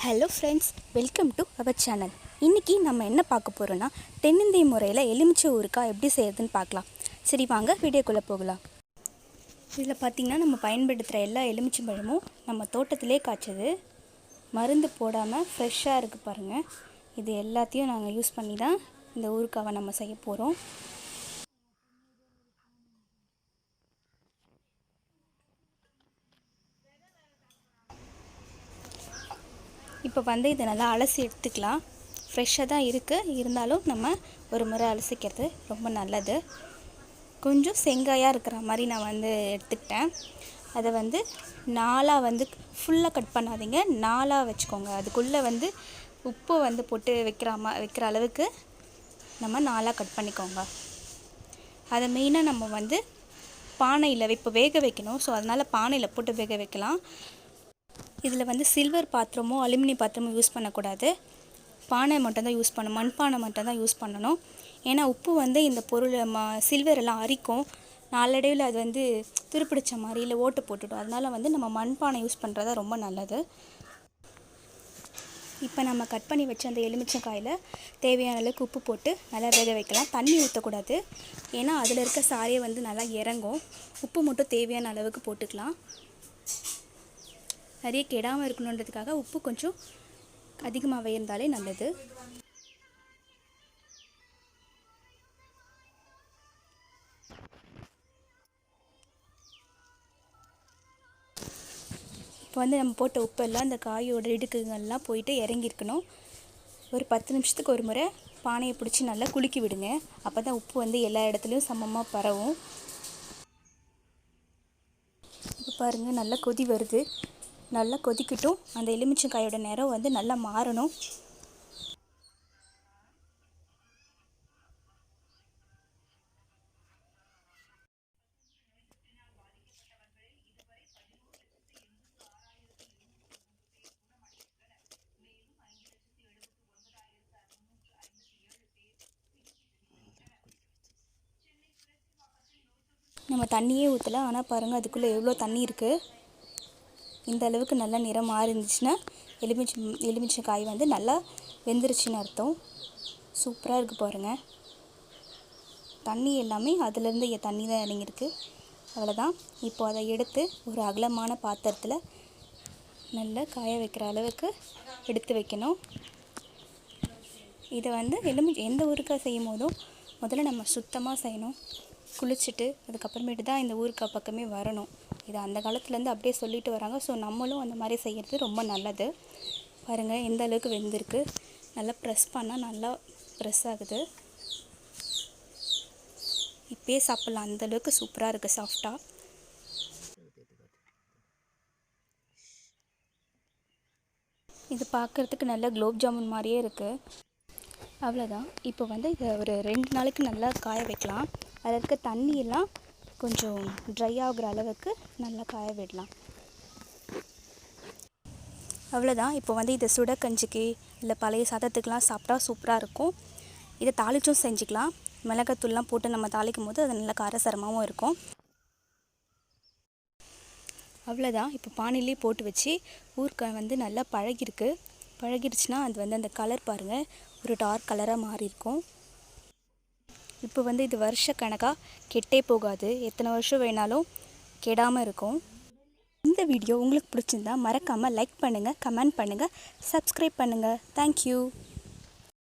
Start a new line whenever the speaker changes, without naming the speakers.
Hello friends, welcome to our channel. இன்றைக்கி நம்ம என்ன பார்க்க போகிறோன்னா தென்னிந்திய முறையில் எலுமிச்சை ஊறுகாய் எப்படி செய்யறதுன்னு பார்க்கலாம். சரி வாங்க வீடியோக்குள்ளே போகலாம். இதில் பார்த்திங்கன்னா நம்ம பயன்படுத்துகிற எல்லா எலுமிச்சை பழமும் நம்ம தோட்டத்திலே காய்ச்சது, மருந்து போடாமல் ஃப்ரெஷ்ஷாக இருக்குது பாருங்கள். இது எல்லாத்தையும் நாங்கள் யூஸ் பண்ணி தான் இந்த ஊறுகாவை நம்ம செய்ய போகிறோம். இப்போ இதை நல்லா அலசி எடுத்துக்கலாம். ஃப்ரெஷ்ஷாக தான் இருக்குது, இருந்தாலும் நம்ம ஒரு முறை அலசிக்கிறது ரொம்ப நல்லது. கொஞ்சம் செங்காயாக இருக்கிற மாதிரி நான் எடுத்துக்கிட்டேன். அதை நாலாக ஃபுல்லாக கட் பண்ணாதீங்க, நாலாக வச்சுக்கோங்க. அதுக்குள்ளே உப்பு போட்டு வைக்கிற அளவுக்கு நம்ம நாலாக கட் பண்ணிக்கோங்க. அதை மெயினாக நம்ம பானையில் இப்போ வேக வைக்கணும். ஸோ அதனால் பானையில் போட்டு வேக வைக்கலாம். இதில் சில்வர் பாத்திரமோ அலுமினியம் பாத்திரமோ யூஸ் பண்ணக்கூடாது. பானை மட்டும்தான் யூஸ் பண்ணணும், மண்பானை மட்டும்தான் யூஸ் பண்ணணும். ஏன்னா உப்பு இந்த பொருள் சில்வர் எல்லாம் அரிக்கும். நாளடைவில் அது துருப்பிடிச்ச மாதிரி இல்லை ஓட்டு போட்டுடும். அதனால் நம்ம மண்பானை யூஸ் பண்ணுறது ரொம்ப நல்லது. இப்போ நம்ம கட் பண்ணி வச்ச அந்த எலுமிச்சங்காயில் தேவையான அளவுக்கு உப்பு போட்டு நல்லா வேக வைக்கலாம். தண்ணி ஊற்றக்கூடாது, ஏன்னா அதில் இருக்க சாரியை நல்லா இறங்கும். உப்பு மட்டும் தேவையான அளவுக்கு போட்டுக்கலாம். நிறைய கெடாமல் இருக்கணுன்றதுக்காக உப்பு கொஞ்சம் அதிகமாகவே இருந்தாலே நல்லது. இப்போ நம்ம போட்ட உப்பெல்லாம் இந்த காயோட இடுக்குங்கள்லாம் போயிட்டு இறங்கியிருக்கணும். ஒரு 10 நிமிஷத்துக்கு ஒரு முறை பானையை பிடிச்சி நல்லா குலுக்கி விடுங்க. அப்போ தான் உப்பு எல்லா இடத்துலையும் சமமாக பரவும். இப்போ பாருங்கள், நல்லா கொதி வருது. நல்லா கொதிக்கட்டும். அந்த எலுமிச்சங்காயோட நிறம் நல்லா மாறணும். நம்ம தண்ணியே ஊற்றலாம், ஆனால் பாருங்கள் அதுக்குள்ளே எவ்வளோ தண்ணி இருக்குது. இந்த அளவுக்கு நல்லா நிறம் மாறி இருந்துச்சுன்னா எலுமிச்சங்காய் நல்லா வெந்துருச்சுன்னு அர்த்தம். சூப்பராக இருக்குது பாருங்கள். தண்ணி எல்லாமே அதுலேருந்து தண்ணி தான் இறங்கியிருக்கு. அவ்வளோதான். இப்போ அதை எடுத்து ஒரு அகலமான பாத்திரத்தில் நல்லா காய வைக்கிற அளவுக்கு எடுத்து வைக்கணும். இதை எந்த ஊறுகாய் செய்யும் போதும் முதல்ல நம்ம சுத்தமாக செய்யணும். குளிச்சுட்டு அதுக்கப்புறமேட்டு தான் இந்த ஊறுகாய் பக்கமே வரணும். இது அந்த காலத்துலேருந்து அப்படியே சொல்லிட்டு வராங்க. ஸோ நம்மளும் அந்த மாதிரி செய்கிறது ரொம்ப நல்லது. பாருங்கள் எந்த அளவுக்கு வெந்திருக்கு. நல்லா ப்ரெஸ் பண்ணால் நல்லா ப்ரெஸ் ஆகுது. இப்போயே சாப்பிட்லாம், அந்தளவுக்கு சூப்பராக இருக்குது, சாஃப்டாக. இது பார்க்குறதுக்கு நல்ல குலோப் ஜாமுன் மாதிரியே இருக்குது. அவ்வளோதான். இப்போ இதை ஒரு 2 நாளைக்கு நல்லா காய வைக்கலாம். அதில் இருக்க தண்ணியெல்லாம் கொஞ்சம் ட்ரை ஆகிற அளவுக்கு நல்லா காய விடலாம். அவ்வளோதான். இப்போ இதை சுட கஞ்சிக்கு இல்லை பழைய சாதத்துக்கெலாம் சாப்பிட்டா சூப்பராக இருக்கும். இதை தாளிச்சும் செஞ்சுக்கலாம். மிளகாத்தூள்லாம் போட்டு நம்ம தாளிக்கும் போது அது நல்லா காரசாரமாகவும் இருக்கும். அவ்வளோதான். இப்போ பானையிலே போட்டு வச்சு ஊறுகாய் நல்லா பழகிடுச்சுன்னா அது அந்த கலர் பாருங்கள், ஒரு டார்க் கலராக மாறி இருக்கும். இப்போ இது வருஷ கணக்காக கெட்டே போகாது. எத்தனை வருஷம் வேணாலும் கெடாமல் இருக்கும். இந்த வீடியோ உங்களுக்கு பிடிச்சிருந்தா மறக்காமல் லைக் பண்ணுங்கள், கமெண்ட் பண்ணுங்கள், சப்ஸ்கிரைப் பண்ணுங்கள். தேங்க்யூ.